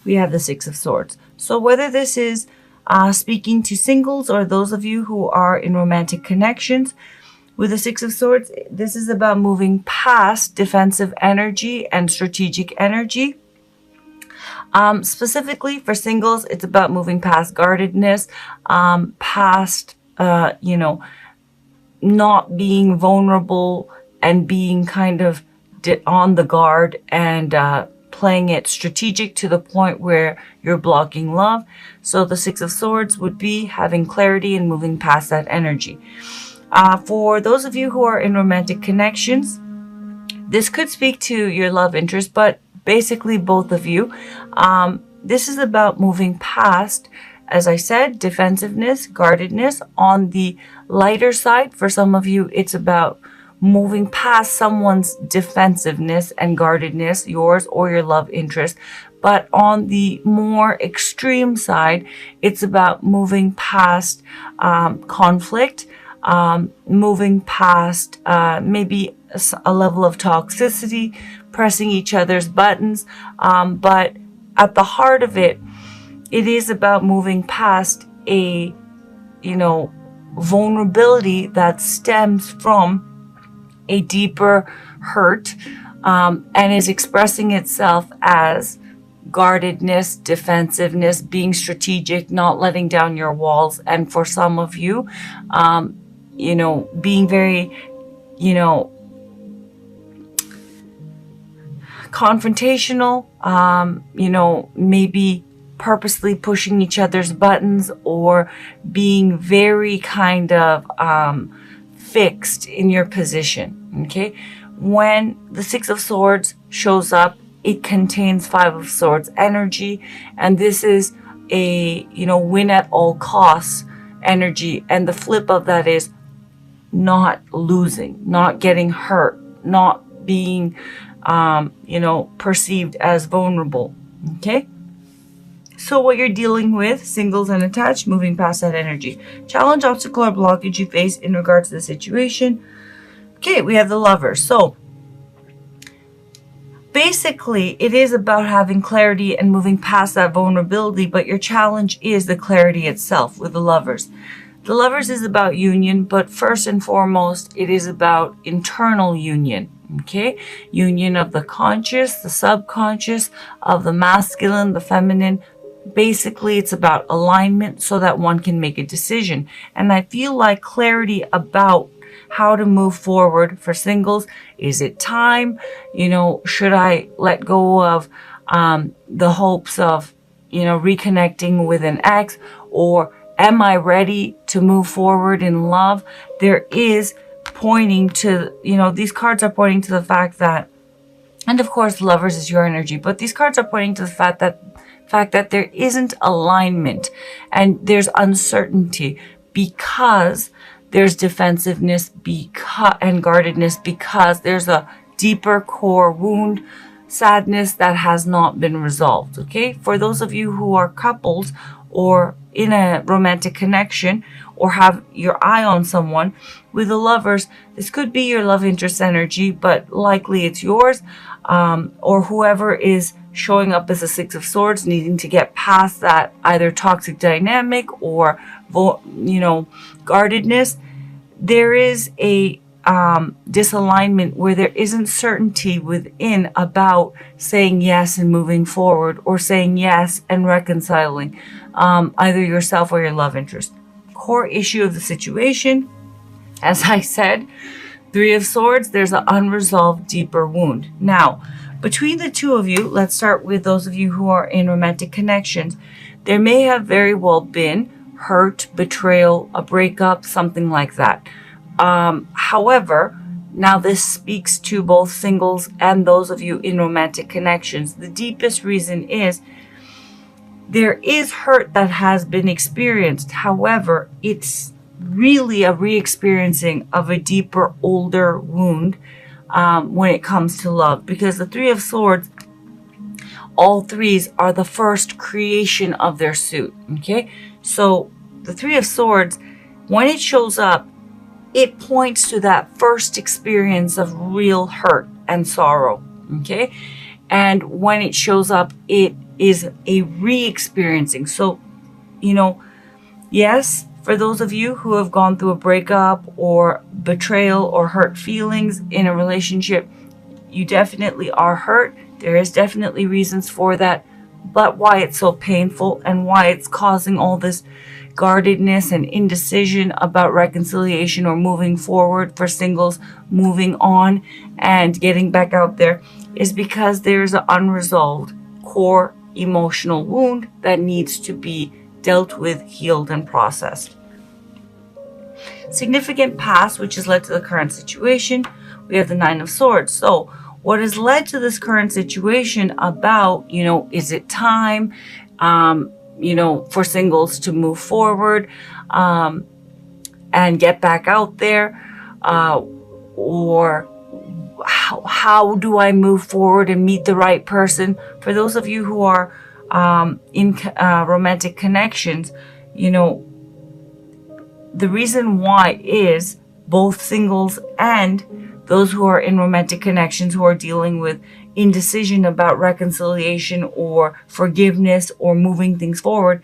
we have the Six of Swords. So whether this is speaking to singles or those of you who are in romantic connections, with the Six of Swords, this is about moving past defensive energy and strategic energy. Specifically for singles, it's about moving past guardedness, past, not being vulnerable and being kind of on the guard and playing it strategic to the point where you're blocking love. So the Six of Swords would be having clarity and moving past that energy. For those of you who are in romantic connections, this could speak to your love interest, but basically both of you. This is about moving past, as I said, defensiveness, guardedness. On the lighter side, for some of you, it's about moving past someone's defensiveness and guardedness, yours or your love interest. But on the more extreme side, it's about moving past conflict, moving past maybe a level of toxicity, pressing each other's buttons. But at the heart of it, it is about moving past a, vulnerability that stems from a deeper hurt and is expressing itself as guardedness, defensiveness, being strategic, not letting down your walls. And for some of you, being very, confrontational, maybe purposely pushing each other's buttons or being very kind of fixed in your position. Okay. When the Six of Swords shows up, it contains Five of Swords energy. And this is a, win at all costs energy. And the flip of that is not losing, not getting hurt, not being, perceived as vulnerable. Okay. So what you're dealing with, singles and attached, moving past that energy. Challenge, obstacle, or blockage you face in regards to the situation. Okay, we have the Lovers. So basically, it is about having clarity and moving past that vulnerability, but your challenge is the clarity itself with the Lovers. The Lovers is about union, but first and foremost, it is about internal union. Okay, union of the conscious, the subconscious, of the masculine, the feminine. Basically, it's about alignment so that one can make a decision. And I feel like clarity about how to move forward for singles. Is it time? Should I let go of the hopes of, reconnecting with an ex? Or am I ready to move forward in love? There is pointing to, these cards are pointing to the fact that, and of course, Lovers is your energy, but these cards are pointing to the fact that there isn't alignment and there's uncertainty because there's defensiveness and guardedness, because there's a deeper core wound, sadness that has not been resolved. Okay. For those of you who are couples or in a romantic connection or have your eye on someone, with the Lovers, this could be your love interest energy, but likely it's yours, or whoever is showing up as a Six of Swords, needing to get past that either toxic dynamic or, guardedness. There is a disalignment where there isn't certainty within about saying yes and moving forward, or saying yes and reconciling either yourself or your love interest. Core issue of the situation, as I said, Three of Swords, there's an unresolved deeper wound. Now, between the two of you, let's start with those of you who are in romantic connections. There may have very well been hurt, betrayal, a breakup, something like that. However, now this speaks to both singles and those of you in romantic connections. The deepest reason is there is hurt that has been experienced. However, it's really a re-experiencing of a deeper, older wound when it comes to love. Because the Three of Swords, all threes are the first creation of their suit. Okay, so the Three of Swords, when it shows up, it points to that first experience of real hurt and sorrow. Okay, and when it shows up, it is a re-experiencing. So, you know, yes, for those of you who have gone through a breakup or betrayal or hurt feelings in a relationship, you definitely are hurt. There is definitely reasons for that, but why it's so painful and why it's causing all this guardedness and indecision about reconciliation or moving forward for singles, moving on and getting back out there, is because there's an unresolved core emotional wound that needs to be dealt with, healed, and processed. Significant past, which has led to the current situation. We have the Nine of Swords. So what has led to this current situation about, you know, is it time, you know, for singles to move forward and get back out there? Or how do I move forward and meet the right person? For those of you who are in romantic connections, you know, the reason why is both singles and those who are in romantic connections who are dealing with indecision about reconciliation or forgiveness or moving things forward,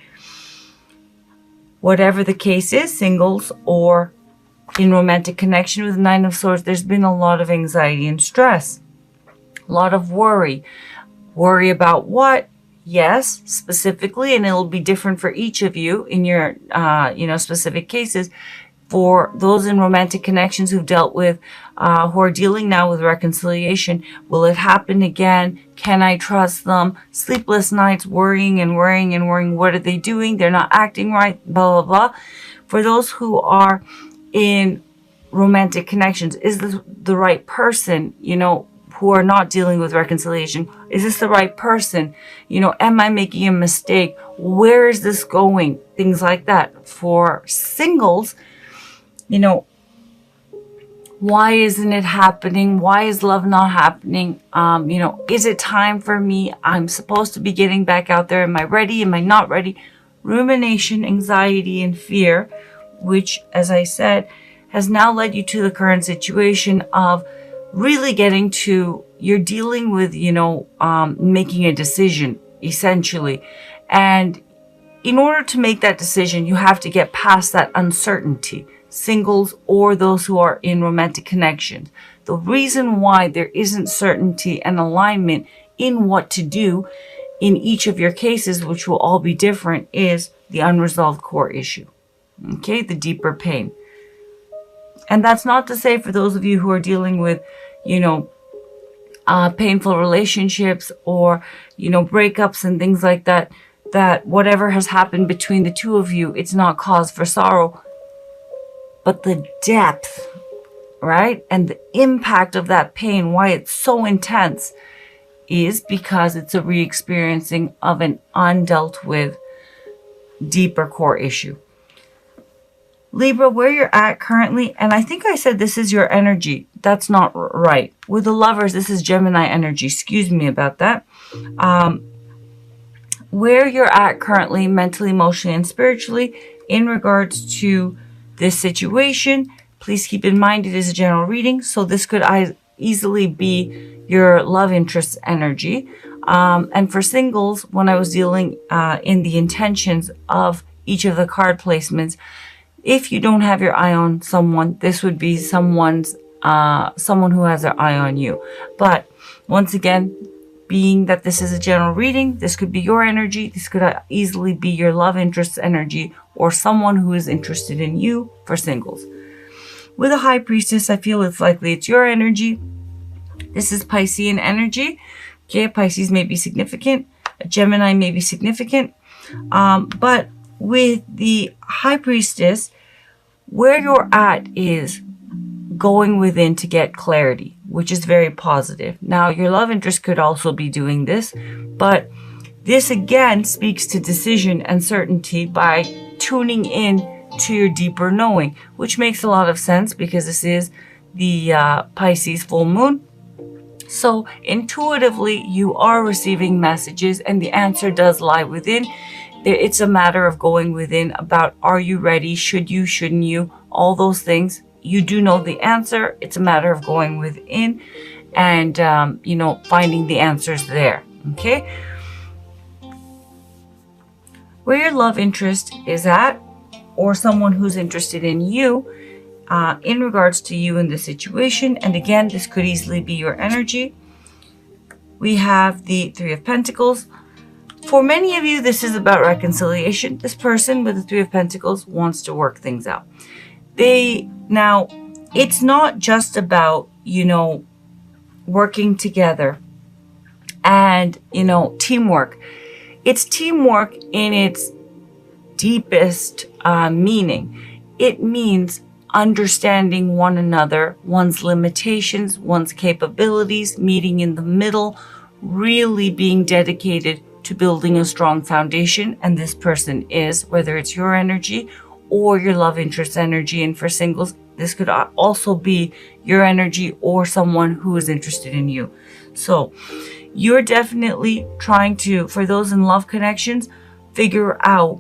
whatever the case is, singles or in romantic connection with the Nine of Swords, there's been a lot of anxiety and stress, a lot of worry. Worry about what? Yes, specifically, and it'll be different for each of you in your, you know, specific cases. For those in romantic connections who've dealt with, who are dealing now with reconciliation, will it happen again? Can I trust them? Sleepless nights, worrying and worrying and worrying. What are they doing? They're not acting right, blah, blah, blah. For those who are in romantic connections, is this the right person, you know, who are not dealing with reconciliation? Is this the right person? You know, am I making a mistake? Where is this going? Things like that. For singles, you know, why isn't it happening? Why is love not happening? You know, is it time for me? I'm supposed to be getting back out there. Am I ready? Am I not ready? Rumination, anxiety, and fear, which, as I said, has now led you to the current situation of really getting to, you're dealing with, you know, making a decision, essentially. And in order to make that decision, you have to get past that uncertainty, singles or those who are in romantic connections. The reason why there isn't certainty and alignment in what to do in each of your cases, which will all be different, is the unresolved core issue. Okay, the deeper pain. And that's not to say for those of you who are dealing with, you know, painful relationships or, you know, breakups and things like that, that whatever has happened between the two of you, it's not cause for sorrow. But the depth, right, and the impact of that pain, why it's so intense, is because it's a re-experiencing of an undealt with deeper core issue. Libra, where you're at currently, and I think I said this is your energy. That's not right. With the Lovers, this is Gemini energy. Excuse me about that. Where you're at currently, mentally, emotionally, and spiritually, in regards to this situation, please keep in mind it is a general reading, so this could easily be your love interest energy. And for singles, when I was dealing in the intentions of each of the card placements, if you don't have your eye on someone, this would be someone who has their eye on you. But once again, being that this is a general reading, this could be your energy. This could easily be your love interest energy or someone who is interested in you for singles. With a High Priestess, I feel it's likely it's your energy. This is Piscean energy. Okay, Pisces may be significant. A Gemini may be significant. But with the High Priestess, where you're at is going within to get clarity, which is very positive. Now, your love interest could also be doing this, but this again speaks to decision and certainty by tuning in to your deeper knowing, which makes a lot of sense because this is the Pisces full moon. So intuitively, you are receiving messages and the answer does lie within. It's a matter of going within about, are you ready? Should you? Shouldn't you? All those things. You do know the answer. It's a matter of going within and, you know, finding the answers there. Okay. where your love interest is at, or someone who's interested in you, in regards to you in the situation. And again, this could easily be your energy. We have the Three of Pentacles. For many of you, this is about reconciliation. This person with the Three of Pentacles wants to work things out. Now, it's not just about, working together and, teamwork. It's teamwork in its deepest meaning. It means understanding one another, one's limitations, one's capabilities, meeting in the middle, really being dedicated to building a strong foundation. And this person is, whether it's your energy or your love interest energy. And for singles, this could also be your energy or someone who is interested in you. So you're definitely trying to, for those in love connections, figure out,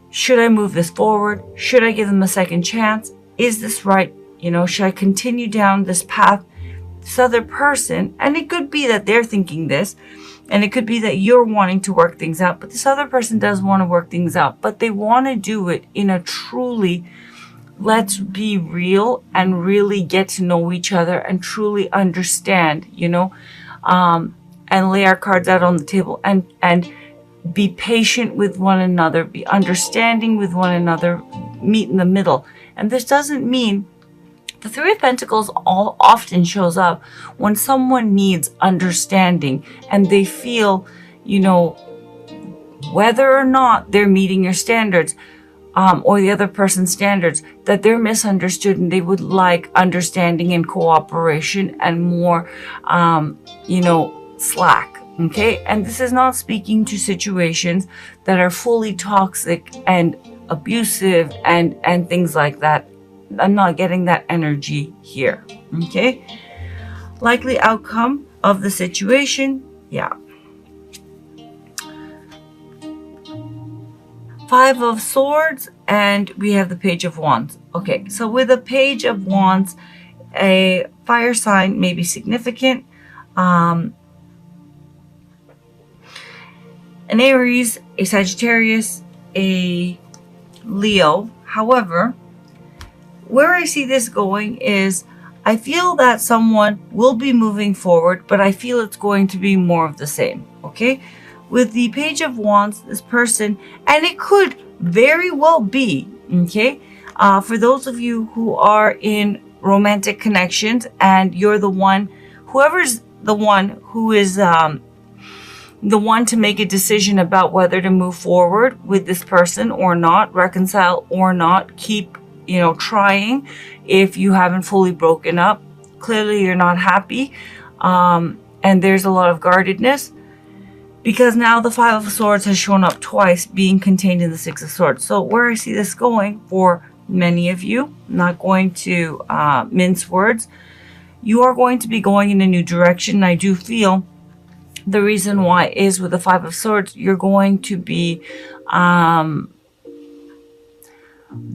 should I move this forward? Should I give them a second chance? Is this right? Should I continue down this path? This other person, and it could be that they're thinking this, and it could be that you're wanting to work things out, but this other person does want to work things out, but they want to do it in a truly, let's be real and really get to know each other and truly understand, and lay our cards out on the table and be patient with one another, be understanding with one another, meet in the middle. And this doesn't mean, the Three of Pentacles often shows up when someone needs understanding and they feel, whether or not they're meeting your standards, or the other person's standards, that they're misunderstood and they would like understanding and cooperation and more, slack. Okay. And this is not speaking to situations that are fully toxic and abusive and things like that. I'm not getting that energy here. Okay. Likely outcome of the situation. Yeah. Five of Swords, and we have the Page of Wands. Okay. So with a Page of Wands, a fire sign may be significant. An Aries, a Sagittarius, a Leo. However, where I see this going is, I feel that someone will be moving forward, but I feel it's going to be more of the same. Okay. With the Page of Wands, this person, and it could very well be, okay, for those of you who are in romantic connections and you're the one, whoever's the one who is the one to make a decision about whether to move forward with this person or not, reconcile or not, keep, trying. If you haven't fully broken up, clearly you're not happy. And there's a lot of guardedness, because now the Five of Swords has shown up twice, being contained in the Six of Swords. So where I see this going for many of you, I'm not going to mince words, you are going to be going in a new direction. I do feel the reason why is with the Five of Swords, you're going to be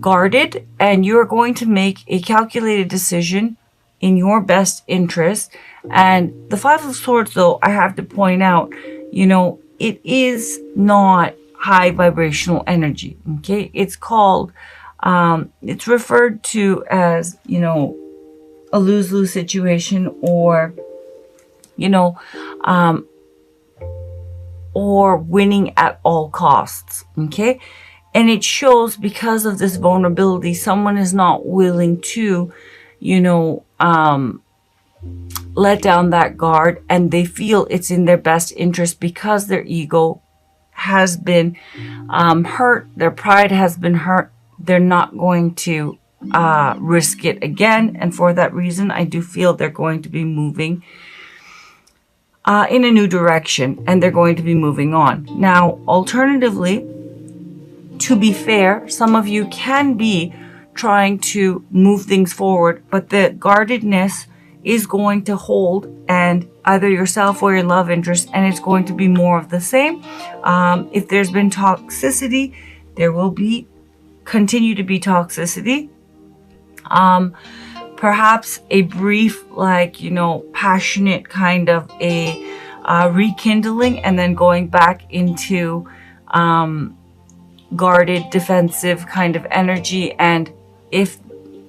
guarded, and you're going to make a calculated decision in your best interest. And the Five of Swords, though, I have to point out, it is not high vibrational energy. Okay. It's called, it's referred to as, a lose-lose situation, or, or winning at all costs. Okay. And it shows, because of this vulnerability, someone is not willing to, let down that guard, and they feel it's in their best interest because their ego has been hurt, their pride has been hurt. They're not going to risk it again. And for that reason, I do feel they're going to be moving in a new direction, and they're going to be moving on. Now, alternatively, to be fair, some of you can be trying to move things forward, but the guardedness is going to hold, and either yourself or your love interest, and it's going to be more of the same. If there's been toxicity, there will continue to be toxicity. Perhaps a brief, passionate kind of a rekindling, and then going back into guarded, defensive kind of energy. And if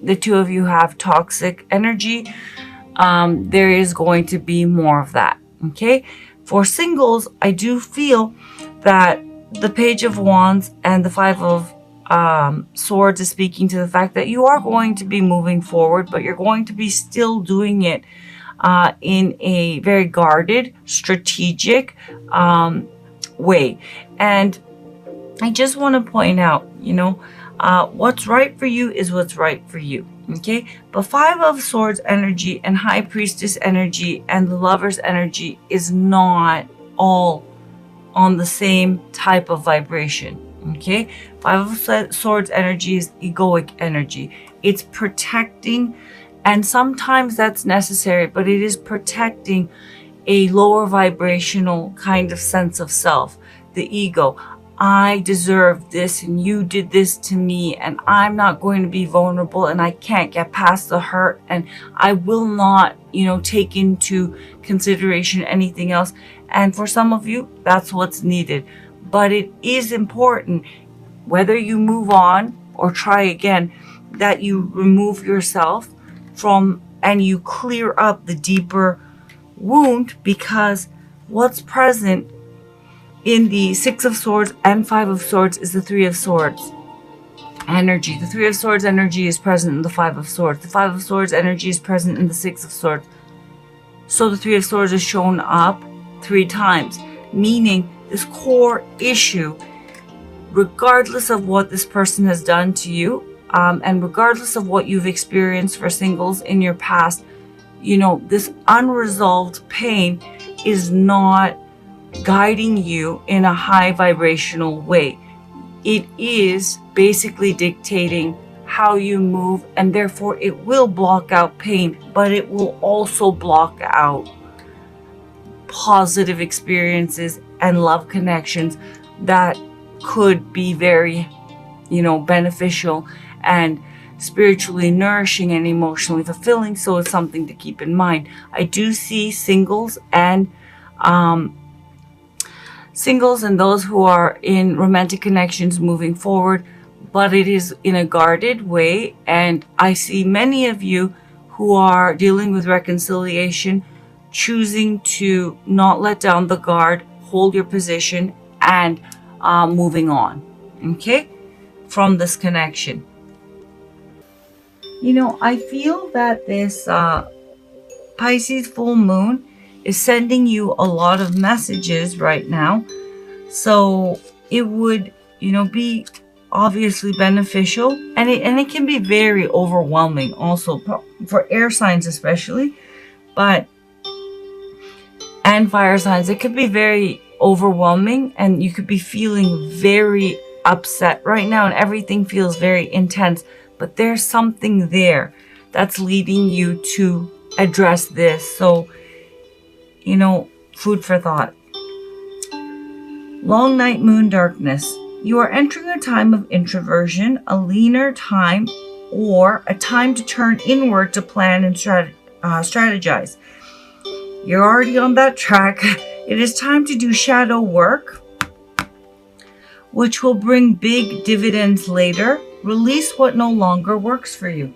the two of you have toxic energy, there is going to be more of that. Okay. For singles, I do feel that the Page of Wands and the Five of Swords is speaking to the fact that you are going to be moving forward, but you're going to be still doing it in a very guarded, strategic way. And I just want to point out, what's right for you is what's right for you. Okay, but Five of Swords energy and High Priestess energy and the Lover's energy is not all on the same type of vibration. Okay, Five of Swords energy is egoic energy. It's protecting, and sometimes that's necessary, but it is protecting a lower vibrational kind of sense of self, the ego. I deserve this and you did this to me, and I'm not going to be vulnerable, and I can't get past the hurt, and I will not, take into consideration anything else. And for some of you, that's what's needed. But it is important, whether you move on or try again, that you remove yourself from and you clear up the deeper wound, because what's present in the Six of Swords and Five of Swords is the Three of Swords energy. The Three of Swords energy is present in the Five of Swords. The Five of Swords energy is present in the Six of Swords. So the Three of Swords is shown up 3 times, meaning this core issue, regardless of what this person has done to you, and regardless of what you've experienced for singles in your past, this unresolved pain is not guiding you in a high vibrational way. It is basically dictating how you move, and therefore it will block out pain, but it will also block out positive experiences and love connections that could be very, beneficial and spiritually nourishing and emotionally fulfilling. So it's something to keep in mind. I do see singles and those who are in romantic connections moving forward, but it is in a guarded way. And I see many of you who are dealing with reconciliation, choosing to not let down the guard, hold your position, and moving on, okay, from this connection. I feel that this Pisces full moon is sending you a lot of messages right now. So it would, be obviously beneficial, and it can be very overwhelming also for air signs especially, and fire signs. It could be very overwhelming, and you could be feeling very upset right now, and everything feels very intense, but there's something there that's leading you to address this. So, food for thought. Long night, moon darkness. You are entering a time of introversion, a leaner time, or a time to turn inward to plan and strategize. You're already on that track. It is time to do shadow work, which will bring big dividends later. Release what no longer works for you.